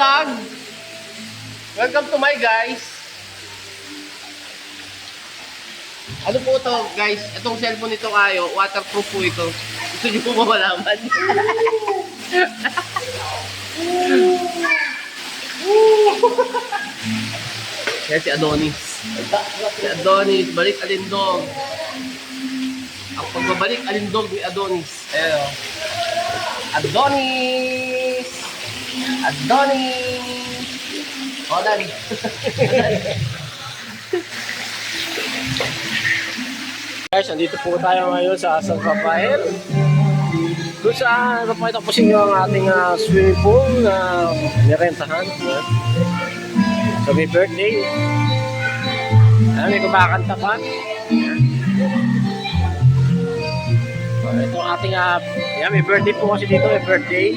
vlog! Welcome to my guys! Ano po ito guys? Itong cellphone nito kayo, waterproof po ito. Gusto nyo po ba malaman? Kaya si Adonis. Si Adonis, balik alindog. Ang pagbabalik alindog ni Adonis. Ayan o. Adonis! Adonis! O, Daddy. Guys, nandito po tayo ngayon sa San Rafael. Kung saan napakita po sa inyo ang ating swimming pool na nirentahan. So, may birthday. May kumakanta pa. So, ito ang ating, may birthday po kasi dito, may birthday.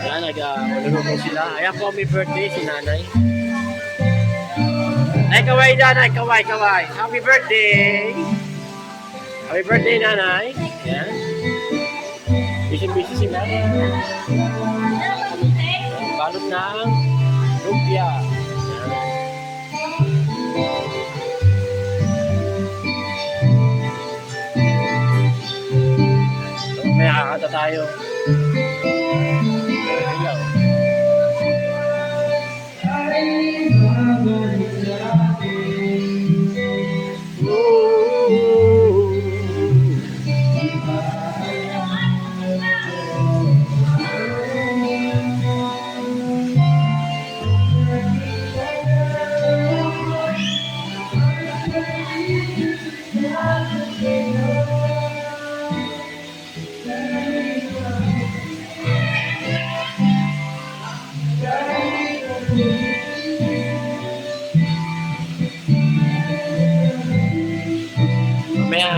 Yan, nag-ulog po sila. Ayan po, may birthday si nanay. Ay, kaway nanay, kaway. Happy birthday! Happy birthday, nanay. Ayan. Busy sila. Balot ng lumpia. May kakanta tayo.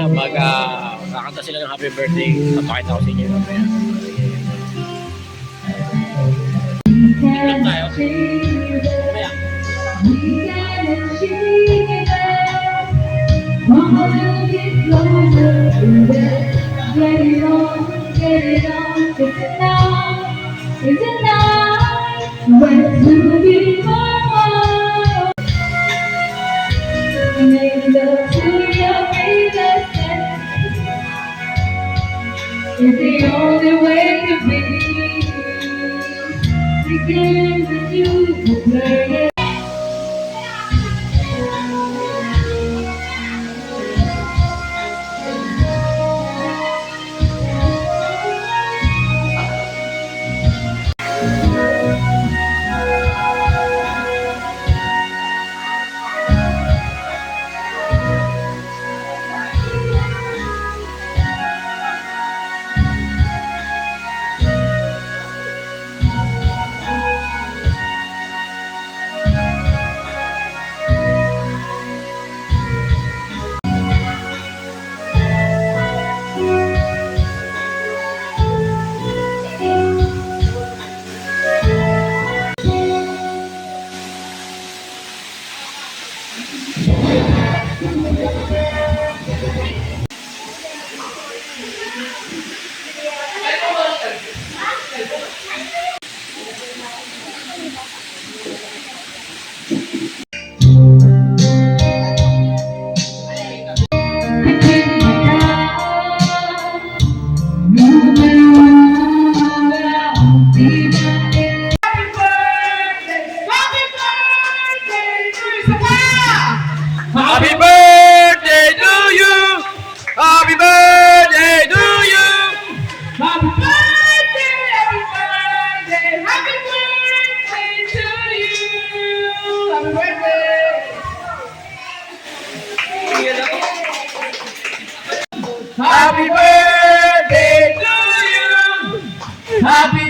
Mamaya kakanta sila ng happy birthday. Papakita ko sa inyo mamaya. Itlog tayo. Mamaya. It's the only way to be. The game that you play. Happy birthday to you! Happy birthday to you! Happy birthday, happy birthday, happy birthday to you. Happy birthday. Happy birthday to you! Happy